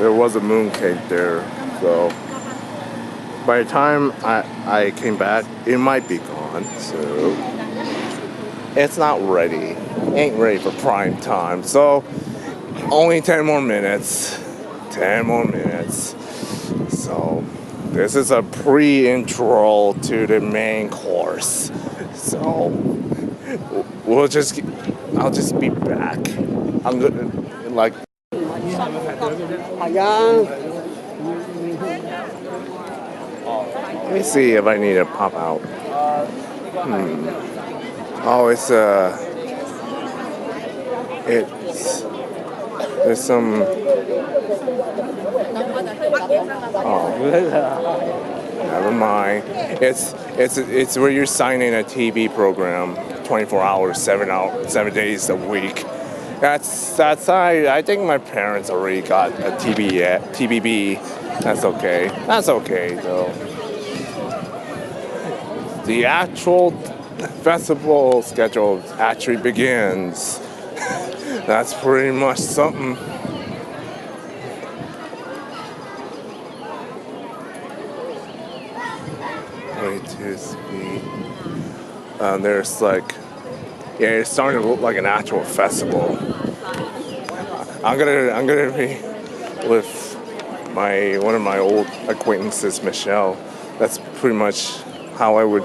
there was a mooncake there, so by the time I came back, it might be gone. So it's not ready. Ain't ready for prime time. So only 10 more minutes. 10 more minutes. So this is a pre-intro to the main course. So I'll just be back. I'm gonna like. Let me see if I need to pop out. Oh, there's some. Oh, never mind. It's where you're signing a TV program, 24 hours, 7 days a week. I think my parents already got a TVB. That's okay. That's okay though. The actual festival schedule actually begins. That's pretty much something. There's like, it's starting to look like an actual festival. I'm gonna be with one of my old acquaintances, Michelle. That's pretty much how I would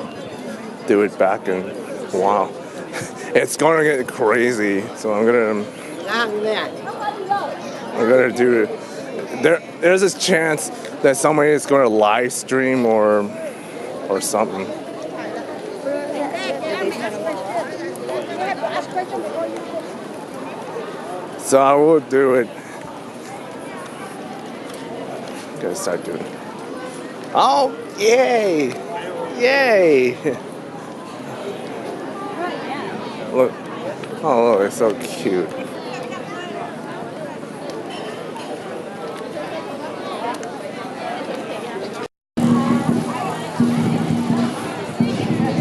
do it back in. Wow, it's gonna get crazy. So I'm gonna do it. There's this chance that somebody is gonna live stream or something. So I will do it. Gotta start doing it. Oh, yay! Yay! Look. Oh, look, it's so cute.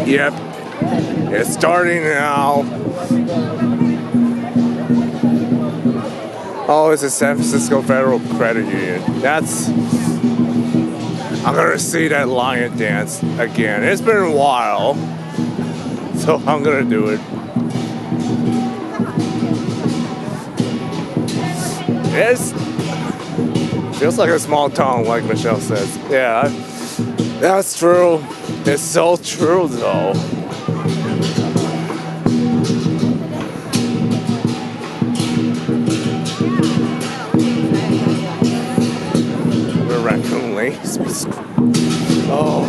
Yep. It's starting now. Oh, it's the San Francisco Federal Credit Union. I'm gonna see that lion dance again. It's been a while, so I'm gonna do it. It feels like a small town, like Michelle says. Yeah, that's true. It's so true, though. Raccoon Lake. Oh.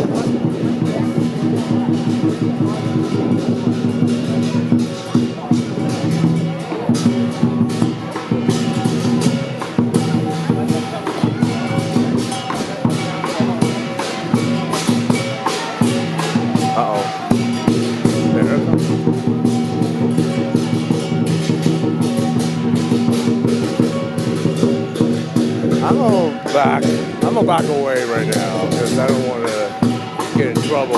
I'm gonna back away right now because I don't want to get in trouble.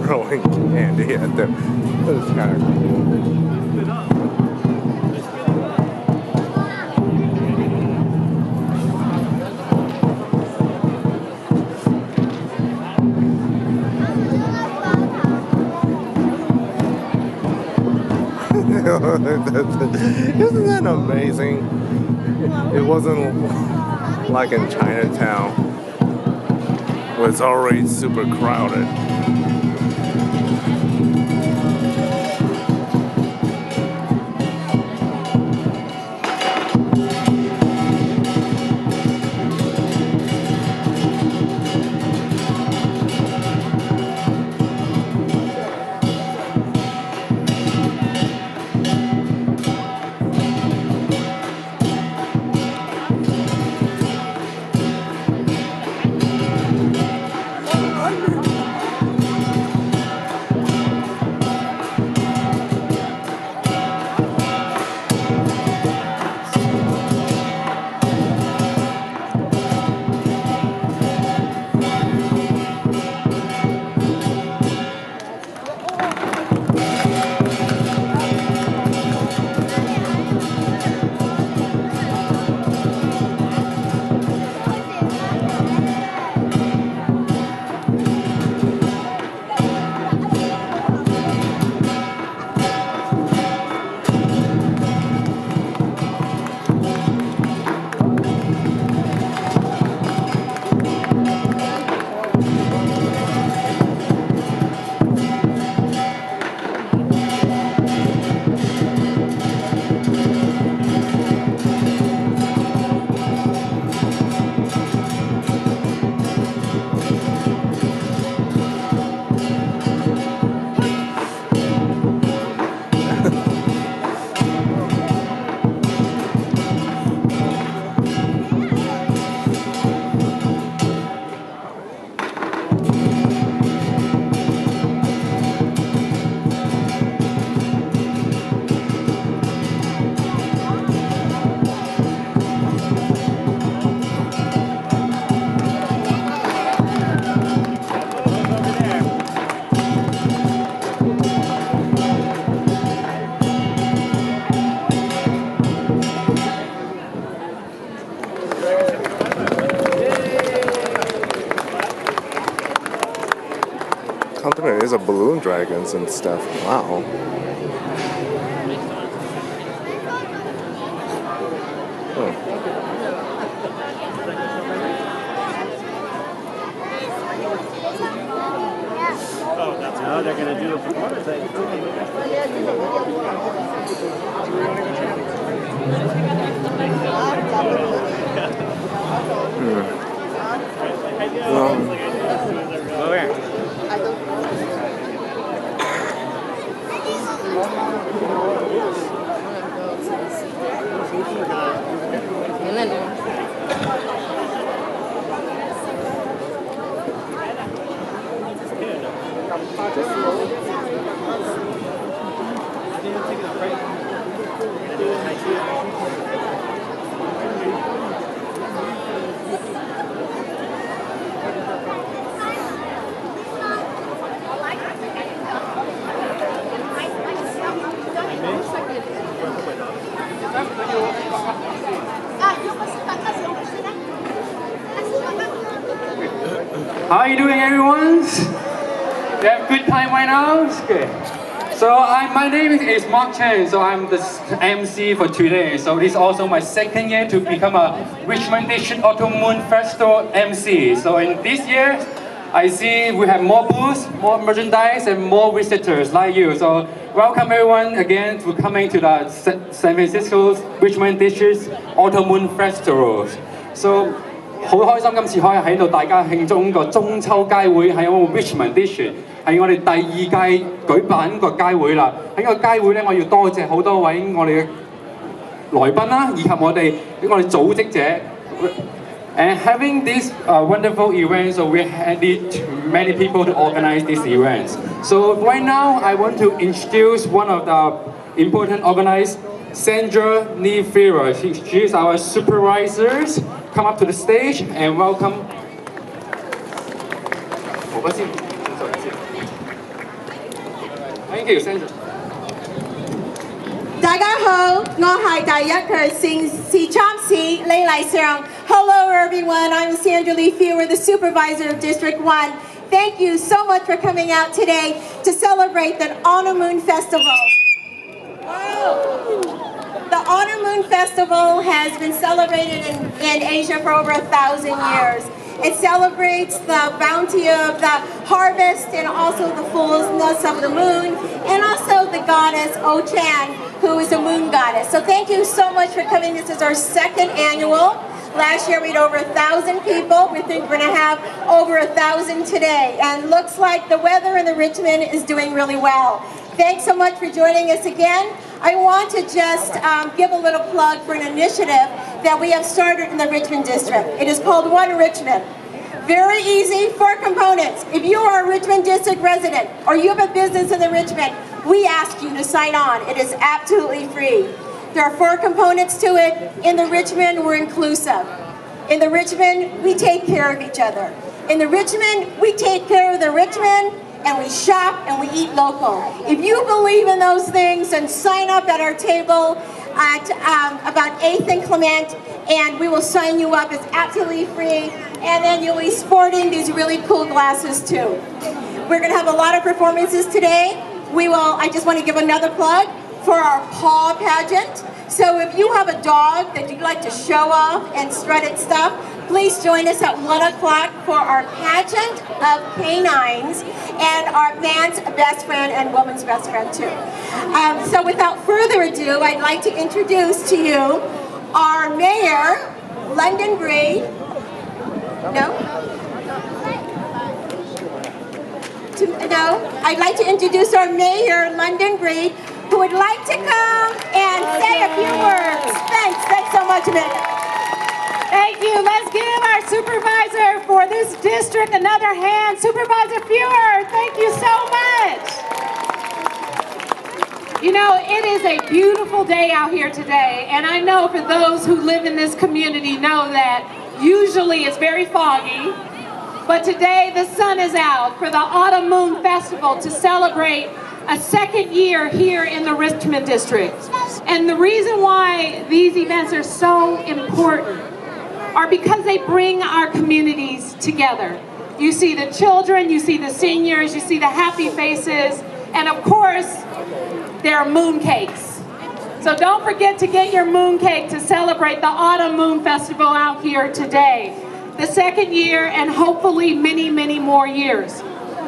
Rolling candy at them. That's kind of cool. Isn't that amazing? It wasn't like in Chinatown, where it's already super crowded. There's a balloon dragons and stuff. Wow. Now they're going to do a performance. How are you doing, everyone? You have a good time right now? Good. So my name is Mark Chen, so I'm the MC for today. So this is also my second year to become a Richmond District Auto Moon Festival MC. So in this year, I see we have more booths, more merchandise, and more visitors like you. So welcome everyone again to coming to the San Francisco's Richmond District Autumn Moon Festival. So 好開心今次可以喺度大家慶祝個中秋街會喺我們 Richmond District 係我哋第2屆舉辦個街會啦。喺個街會咧，我要多謝好多位我哋嘅來賓啦，以及我哋組織者。And having this wonderful event, so we need many people to organize these events. So right now, I want to introduce one of the important organizers, Sandra Nifira. She is our supervisors. Come up to the stage and welcome. Thank you, Sandra. 大家好，我係第一個城市參事李麗尚。Hello everyone, I'm Sandra Lee Fewer, the supervisor of District 1. Thank you so much for coming out today to celebrate the Autumn Moon Festival. The Autumn Moon Festival has been celebrated in Asia for over 1,000 years. It celebrates the bounty of the harvest and also the fullness of the moon, and also the goddess O-Chan, who is a moon goddess. So thank you so much for coming. This is our second annual. Last year we had over 1,000 people. We think we're going to have over 1,000 today. And looks like the weather in the Richmond is doing really well. Thanks so much for joining us again. I want to just give a little plug for an initiative that we have started in the Richmond District. It is called One Richmond. Very easy, 4 components. If you are a Richmond District resident or you have a business in the Richmond, we ask you to sign on. It is absolutely free. There are 4 components to it. In the Richmond, we're inclusive. In the Richmond, we take care of each other. In the Richmond, we take care of the Richmond, and we shop and we eat local. If you believe in those things, then sign up at our table at about 8th and Clement, and we will sign you up. It's absolutely free, and then you'll be sporting these really cool glasses too. We're going to have a lot of performances today. I just want to give another plug for our paw pageant. So if you have a dog that you'd like to show off and strut its stuff, please join us at 1 o'clock for our pageant of canines and our man's best friend and woman's best friend too. So without further ado, I'd like to introduce to you our mayor, London Breed. No? No? I'd like to introduce our mayor, London Breed, who would like to come and say a few words. Thanks so much, Mayor. Thank you. Let's give our supervisor for this district another hand. Supervisor Fewer, thank you so much. You know, it is a beautiful day out here today, and I know for those who live in this community know that usually it's very foggy, but today the sun is out for the Autumn Moon Festival to celebrate a second year here in the Richmond District. And the reason why these events are so important are because they bring our communities together. You see the children, you see the seniors, you see the happy faces, and of course, there are moon cakes. So don't forget to get your moon cake to celebrate the Autumn Moon Festival out here today. The second year, and hopefully many, many more years.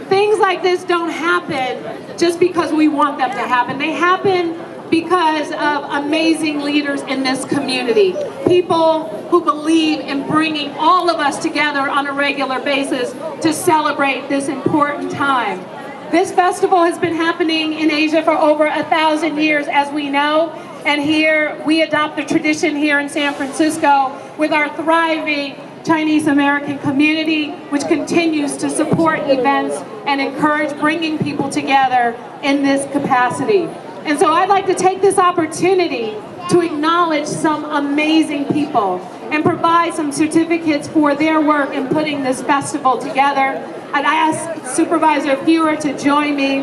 Things like this don't happen just because we want them to happen. They happen because of amazing leaders in this community. People who believe in bringing all of us together on a regular basis to celebrate this important time. This festival has been happening in Asia for over 1,000 years, as we know. And here, we adopt the tradition here in San Francisco with our thriving Chinese American community, which continues to support events and encourage bringing people together in this capacity. And so I'd like to take this opportunity to acknowledge some amazing people and provide some certificates for their work in putting this festival together. I'd ask Supervisor Fewer to join me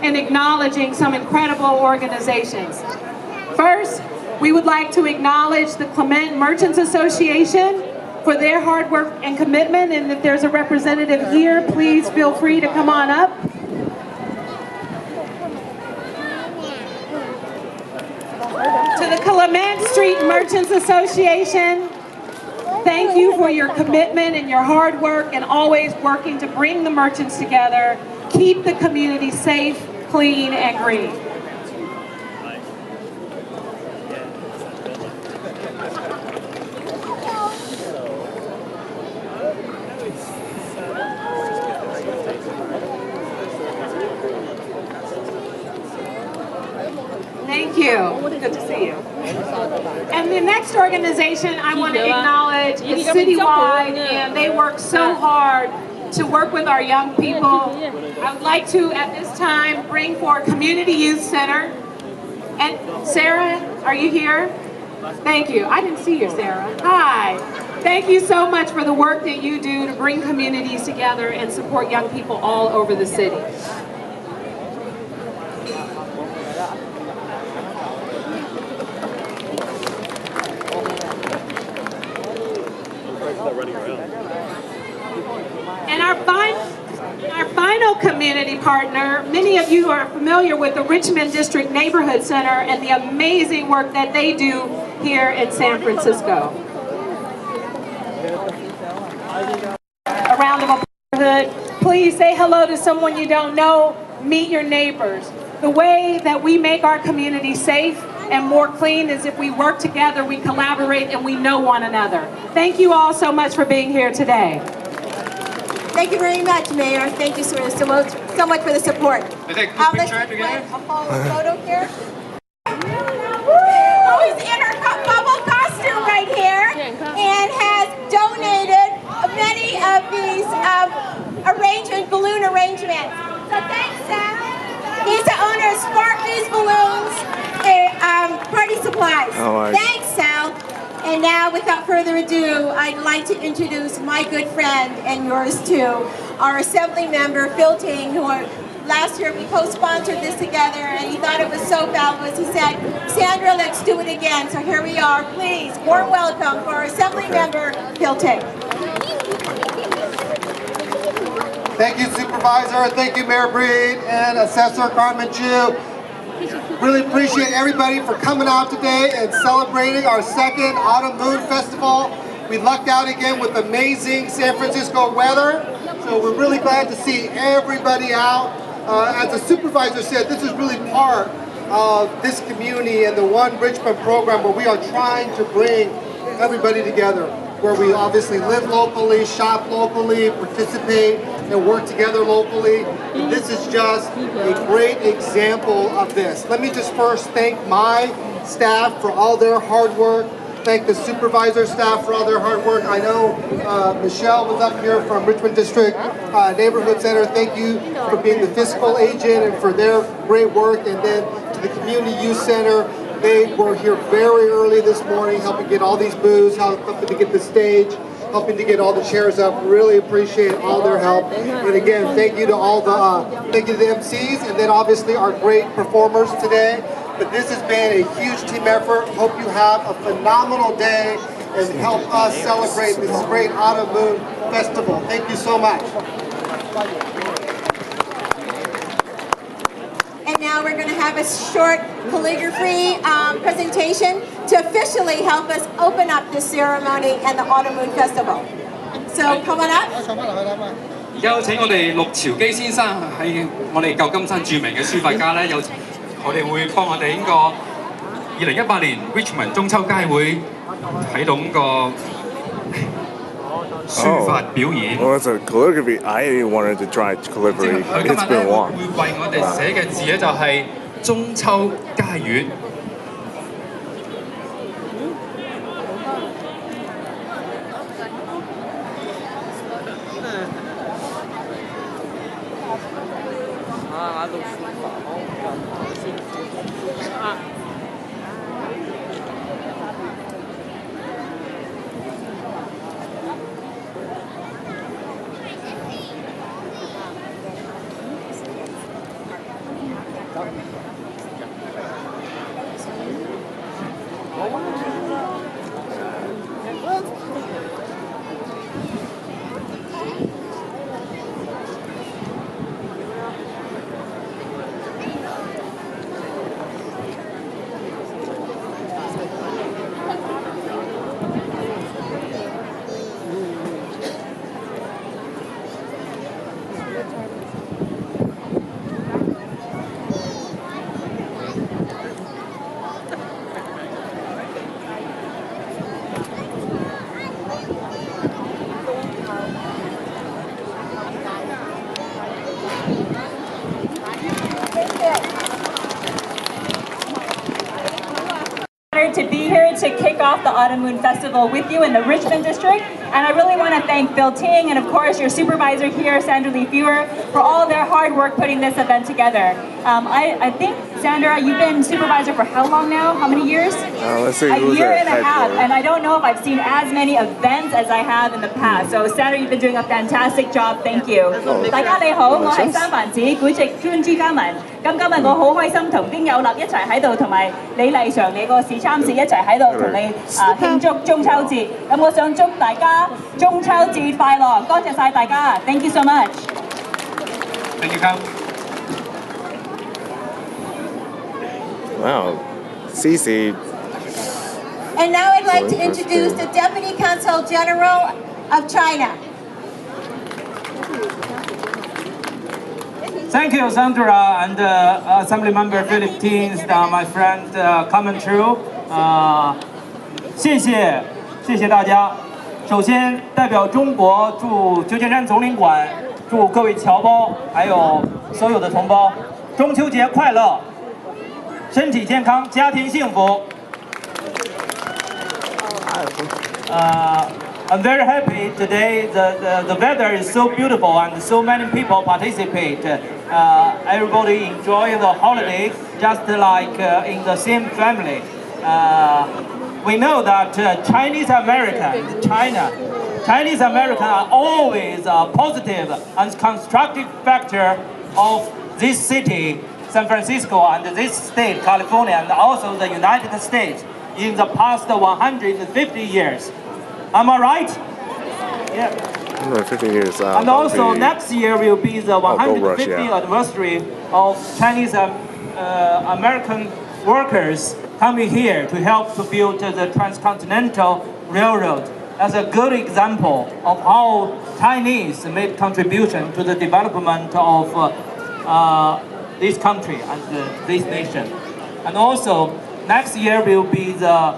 in acknowledging some incredible organizations. First, we would like to acknowledge the Clement Merchants Association for their hard work and commitment, and if there's a representative here, please feel free to come on up. To the Clement Street Merchants Association, Thank you for your commitment and your hard work and always working to bring the merchants together, keep the community safe, clean, and green. Thank you. Good to see you. And the next organization I want to acknowledge is Citywide, and they work so hard to work with our young people. I would like to, at this time, bring forward Community Youth Center. And Sarah, are you here? Thank you. I didn't see you, Sarah. Hi. Thank you so much for the work that you do to bring communities together and support young people all over the city. And our final community partner, many of you are familiar with the Richmond District Neighborhood Center and the amazing work that they do here in San Francisco. A round of applause. Please say hello to someone you don't know, meet your neighbors. The way that we make our community safe and more clean is if we work together, we collaborate, and we know one another. Thank you all so much for being here today. Thank you very much, Mayor. Thank you so much for the support. Let's take a Let's picture take together. a photo here. Who's in her bubble costume right here and has donated many of these balloon arrangements. So thanks, Sam. He's the owner of Sparky's Balloons, Party Supplies. Thanks, Sal. And now, without further ado, I'd like to introduce my good friend, and yours too, our Assembly member, Phil Ting, who last year we co-sponsored this together, and he thought it was so fabulous. He said, Sandra, let's do it again. So here we are. Please, warm welcome for our Assembly member, Phil Ting. Thank you, Supervisor. Thank you, Mayor Breed and Assessor Carmen Chu. Really appreciate everybody for coming out today and celebrating our second Autumn Moon Festival. We lucked out again with amazing San Francisco weather, so we're really glad to see everybody out. As the supervisor said, this is really part of this community and the One Richmond program where we are trying to bring everybody together, where we obviously live locally, shop locally, participate and work together locally. And this is just a great example of this. Let me just first thank my staff for all their hard work. Thank the supervisor staff for all their hard work. I know Michelle was up here from Richmond District Neighborhood Center. Thank you for being the fiscal agent and for their great work. And then to the Community Youth Center, they were here very early this morning, helping get all these booths, helping to get the stage, helping to get all the chairs up. Really appreciate all their help. And again, thank you to all the thank you to the MCs, and then obviously our great performers today. But this has been a huge team effort. Hope you have a phenomenal day and help us celebrate this great Autumn Moon Festival. Thank you so much. And now we're going to have a short calligraphy presentation to officially help us open up this ceremony and the Autumn Moon Festival. So come on up. 而家有請我哋陸朝基先生係我哋舊金山著名嘅書法家咧，我哋會幫我哋呢個2018年 Richmond 中秋街會睇到呢個書法表演。Well, it's a calligraphy. I wanted to try calligraphy. 佢今 It's 日咧 been long. 會為我哋寫嘅字咧就係中秋佳月。off the Autumn Moon Festival with you in the Richmond district. And I really want to thank Bill Ting and of course your supervisor here, Sandra Lee Fewer, for all their hard work putting this event together. I think, Sandra, you've been supervisor for how long now? How many years? Let's see, a year and a half, and I don't know if I've seen as many events as I have in the past. So Sandra, you've been doing a fantastic job. Thank you. 大家你好，我係三藩市古籍專朱家文。咁今日我好開心同丁有立一齊喺度，同埋李麗嫦你個市參事一齊喺度同你慶祝中秋節。咁我想祝大家中秋節快樂，多謝晒大家。Thank you so much. Thank you, Cam. Wow, Cece. And now I'd like to introduce the Deputy Consul General of China. Thank you, Sandra, and Assembly Member Philip Teens, my friend Clement Street. 谢谢大家。首先，代表中国祝旧金山总领馆，祝各位侨胞还有所有的同胞中秋节快乐，身体健康，家庭幸福。I'm very happy today. The weather is so beautiful and so many people participate. Everybody enjoying the holiday just like in the same family. We know that Chinese Americans are always a positive and constructive factor of this city, San Francisco, and this state, California, and also the United States in the past 150 years. Am I right? Yeah. 150 years. And also next year will be the 150th anniversary of Chinese American workers coming here to help to build the transcontinental railroad. As a good example of how Chinese made contribution to the development of this country and this nation. And also next year will be the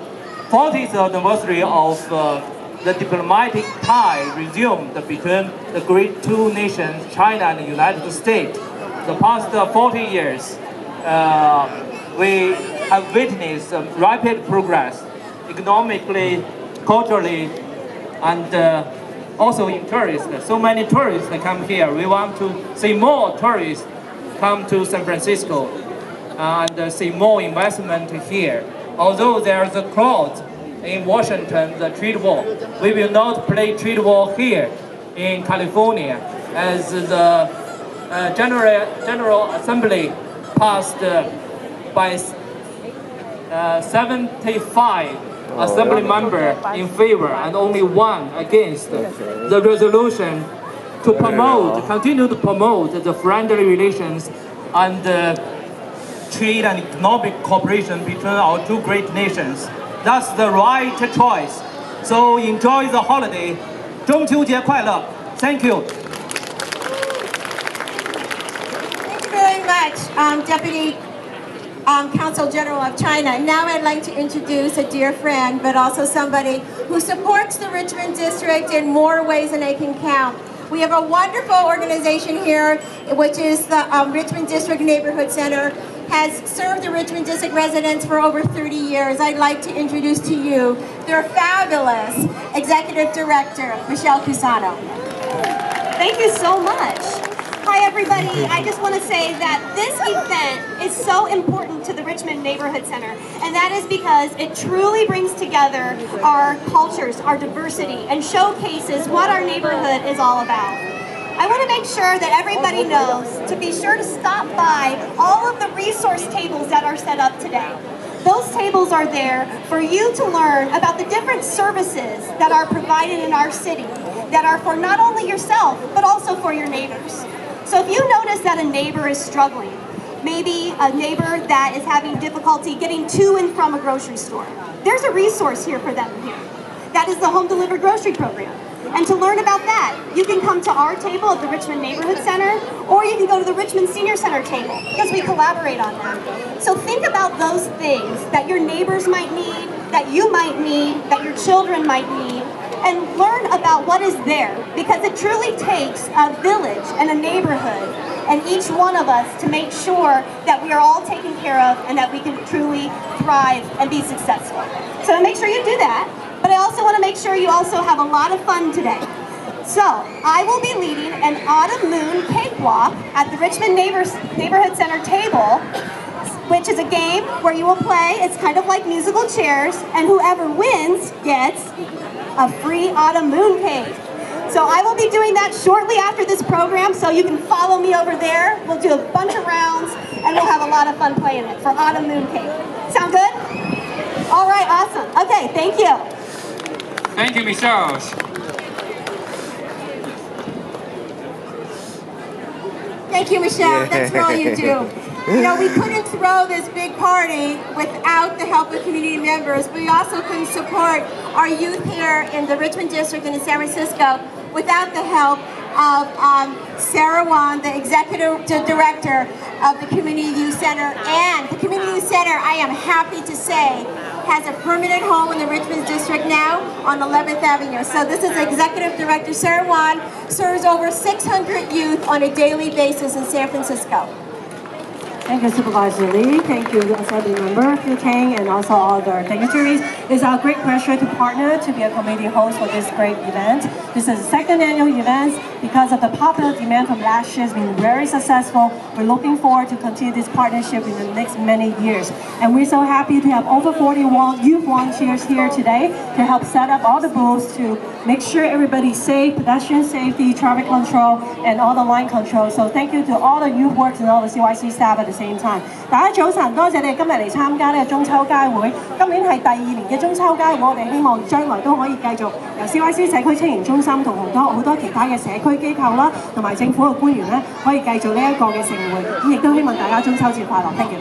40th anniversary of the diplomatic tie resumed between the great two nations, China and the United States. The past 40 years, we have witnessed rapid progress economically, culturally, and also in tourists. So many tourists come here. We want to see more tourists come to San Francisco and see more investment here. Although there's a clause in Washington, the trade war, we will not play trade war here in California, as the General Assembly passed by 75 Assembly member in favor and only one against the resolution to promote, continue to promote the friendly relations and trade and economic cooperation between our two great nations. That's the right choice. So enjoy the holiday. 中秋节快乐. Thank you. Thank you very much, Deputy Consul General of China. Now I'd like to introduce a dear friend, but also somebody who supports the Richmond District in more ways than I can count. We have a wonderful organization here, which is the Richmond District Neighborhood Center, has served the Richmond District residents for over 30 years. I'd like to introduce to you their fabulous Executive Director, Michelle Cusano. Thank you so much. Hi everybody, I just want to say that this event is so important to the Richmond Neighborhood Center, and that is because it truly brings together our cultures, our diversity, and showcases what our neighborhood is all about. I want to make sure that everybody knows to be sure to stop by all of the resource tables that are set up today. Those tables are there for you to learn about the different services that are provided in our city that are for not only yourself, but also for your neighbors. So if you notice that a neighbor is struggling, maybe a neighbor that is having difficulty getting to and from a grocery store, there's a resource here for them here. That is the Home Delivered Grocery Program. And to learn about that, you can come to our table at the Richmond Neighborhood Center, or you can go to the Richmond Senior Center table, because we collaborate on that. So think about those things that your neighbors might need, that you might need, that your children might need, and learn about what is there, because it truly takes a village and a neighborhood and each one of us to make sure that we are all taken care of and that we can truly thrive and be successful. So make sure you do that, but I also want to make sure you also have a lot of fun today. So I will be leading an autumn moon cakewalk at the Richmond Neighborhood Center table, which is a game where you will play. It's kind of like musical chairs, and whoever wins gets a free autumn moon cake. So I will be doing that shortly after this program, so you can follow me over there. We'll do a bunch of rounds, and we'll have a lot of fun playing it for autumn moon cake. Sound good? All right, awesome. Okay, thank you. Thank you, Michelle. Thank you, Michelle. Thanks for all you do. You know, we couldn't throw this big party without the help of community members. We also couldn't support our youth here in the Richmond District and in San Francisco without the help of Sarah Wan, the Executive Director of the Community Youth Center. And the Community Youth Center, I am happy to say, has a permanent home in the Richmond District now on 11th Avenue. So this is Executive Director Sarah Wan, serves over 600 youth on a daily basis in San Francisco. Thank you, Supervisor Lee. Thank you, Assembly Member Phil Kang, and also all the dignitaries. It's our great pleasure to partner to be a committee host for this great event. This is the second annual event. Because of the popular demand from last year has been very successful. We're looking forward to continue this partnership in the next many years. And we're so happy to have over 40 youth volunteers here today to help set up all the booths to make sure everybody's safe, pedestrian safety, traffic control, and all the line control. So thank you to all the youth works and all the CYC staff at the same time. 大家早晨，多謝你今日嚟參加呢個中秋街會。今年係第2年嘅中秋街會，我哋希望將來都可以繼續由 CYC 社區青年中心同好多其他嘅社區機構啦，同埋政府嘅官員咧，可以繼續呢一個嘅盛會。咁亦都希望大家中秋節快樂。Thank you.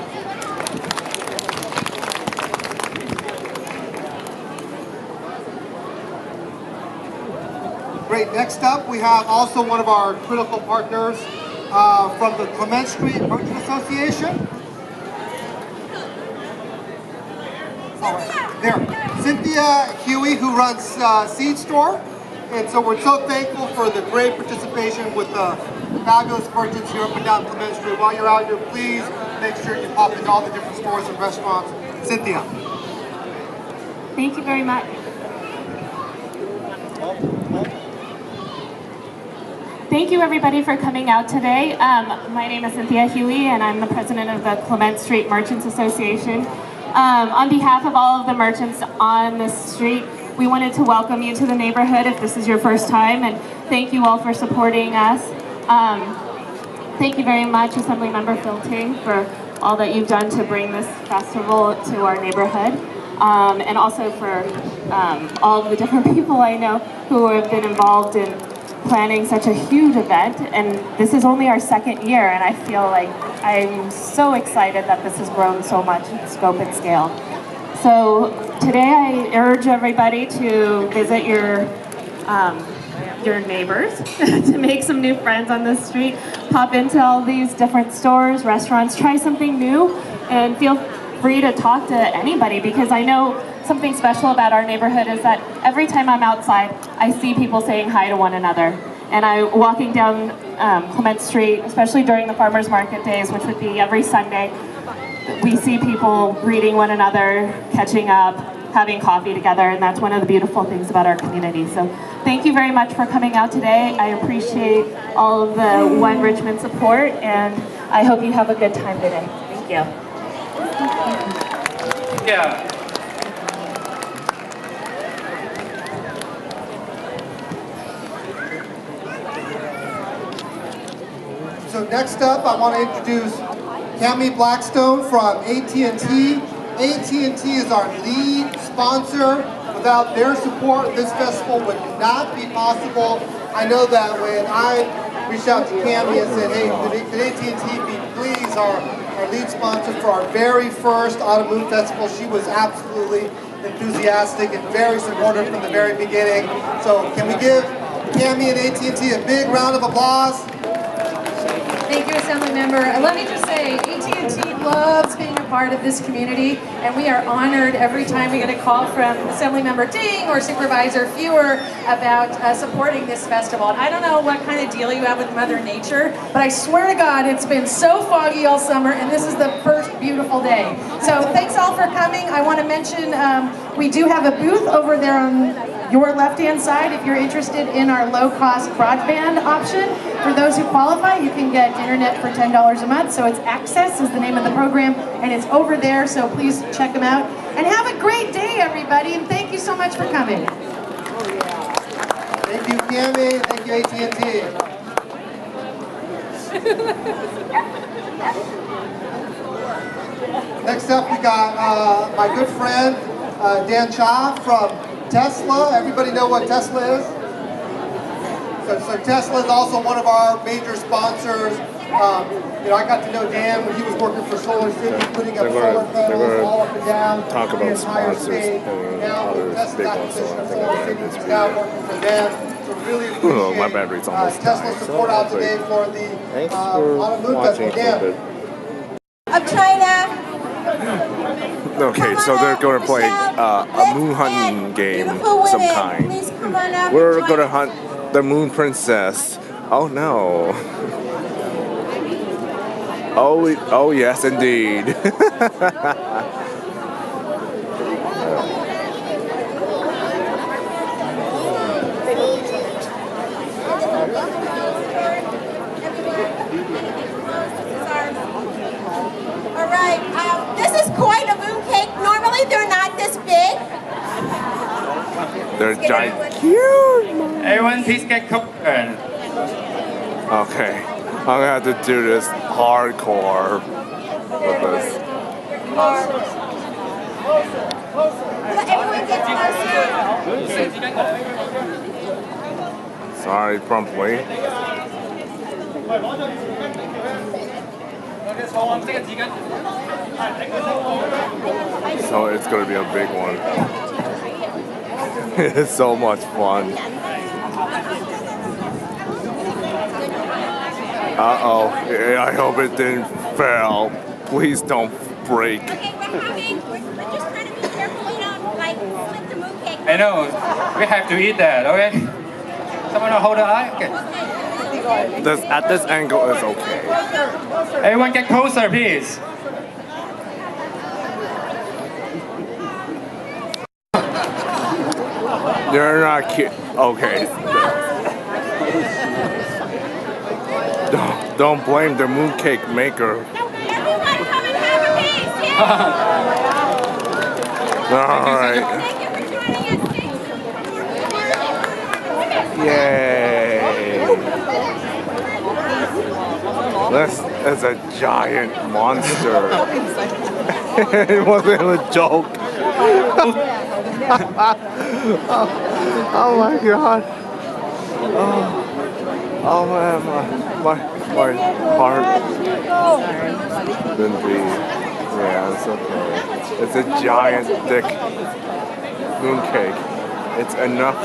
Great. Next up, we have also one of our critical partners from the Clement Street Merchant Association. There, Cynthia Huey, who runs Seed Store. And so we're so thankful for the great participation with the fabulous merchants here up and down Clement Street. While you're out here, please make sure you pop into all the different stores and restaurants. Cynthia. Thank you very much. Thank you everybody for coming out today. My name is Cynthia Huey and I'm the president of the Clement Street Merchants Association. On behalf of all of the merchants on the street, we wanted to welcome you to the neighborhood if this is your first time, and thank you all for supporting us. Thank you very much, Assemblymember Phil Ting, for all that you've done to bring this festival to our neighborhood, and also for all of the different people I know who have been involved in planning such a huge event. And this is only our second year, and I feel like I'm so excited that this has grown so much in scope and scale. So today I urge everybody to visit your neighbors, to make some new friends on the street, pop into all these different stores, restaurants, try something new, and feel free to talk to anybody, because I know something special about our neighborhood is that every time I'm outside, I see people saying hi to one another. And walking down Clement Street, especially during the farmers market days, which would be every Sunday, we see people greeting one another, catching up, having coffee together, and that's one of the beautiful things about our community. So thank you very much for coming out today. I appreciate all of the One Richmond support, and I hope you have a good time today. Thank you. Yeah. So next up, I want to introduce Cami Blackstone from AT&T. AT&T is our lead sponsor. Without their support, this festival would not be possible. I know that when I reached out to Cami and said, hey, could AT&T be please our lead sponsor for our very first Autumn Moon Festival, she was absolutely enthusiastic and very supportive from the very beginning. So can we give Cami and AT&T a big round of applause? Thank you, Assembly Member. Let me just say, AT&T loves being a part of this community, and we are honored every time we get a call from Assemblymember Ting or Supervisor Fewer about supporting this festival. And I don't know what kind of deal you have with Mother Nature, but I swear to God, it's been so foggy all summer, and this is the first beautiful day. So thanks all for coming. I want to mention we do have a booth over there on your left-hand side if you're interested in our low-cost broadband option. For those who qualify, you can get internet for $10 a month. So it's Access is the name of the program, and it's over there, so please check them out. And have a great day, everybody, and thank you so much for coming. Thank you, Cami. Thank you, AT&T. Next up, we got my good friend, Dan Cha from Tesla. Everybody know what Tesla is? So Tesla is also one of our major sponsors. You know, I got to know Dan when he was working for Solar City, putting up solar panels all up and down talk the about entire sponsors state. and Now other with Tesla's big ones, so acquisition I of think Solar I City, have he's this now video. working for them. So really appreciate My battery's almost Tesla's dying, support so out today for the thanks for Autumn Moon watching Festival. for a Dan. bit. Of China. Okay, so they're going to play a moon hunting game of some kind. Please come on up. We're going to hunt the Moon Princess. Oh no. Oh yes, indeed. All right, this is quite a mooncake. Normally they're not this big. They're giant. Cute. Everyone, please get covered. Okay, I'm gonna have to do this hardcore with this. Everyone gets closer. Sorry, promptly. So it's gonna be a big one. It's so much fun. Uh-oh, I hope it didn't fail. Please don't break. Okay, we're just trying to be careful we don't like slip the mooncake. I know, we have to eat that, okay? Someone hold the eye? Okay. At this angle is okay. Everyone get closer, please. You're not cute. Okay. Don't blame the mooncake maker. Everyone come and have a piece. Alright. Thank you for joining us. Yay. This is a giant monster. It wasn't a joke. Oh my god. Oh man, my heart didn't beat. Yeah, it's okay. It's a giant, thick mooncake. It's enough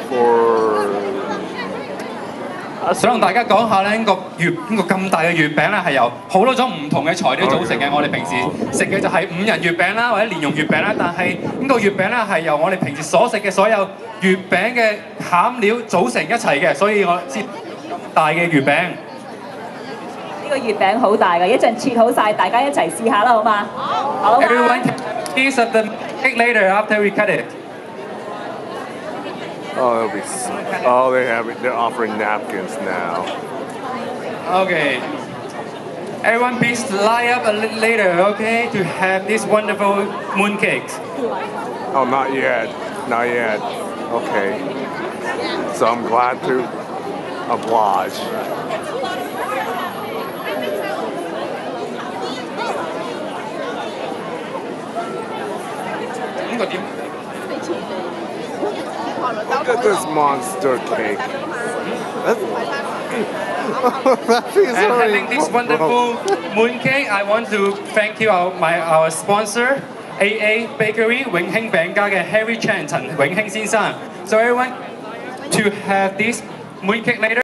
for. 想同大家講下咧，呢個咁大嘅月餅咧係由好多種唔同嘅材料組成嘅。我哋平時食嘅就係5仁月餅啦，或者蓮蓉月餅啦。但係呢個月餅咧係由我哋平時所食嘅所有月餅嘅餡料組成一齊嘅，所以我先咁大嘅月餅。呢個月餅好大嘅，一陣切好晒，大家一齊試下啦，好嘛？好。Everyone can piece of the cake later after we cut it. Oh, it'll be. Oh, they're offering napkins now. Okay. Everyone, please line up a little later, okay, to have this wonderful mooncakes. Oh, not yet. Not yet. Okay. So I'm glad to oblige. Look at this monster cake. And having this wonderful mooncake, I want to thank you our sponsor, AA Bakery 永興餅家嘅 Harry Chan 陳永興先生. So everyone, to have this mooncake later.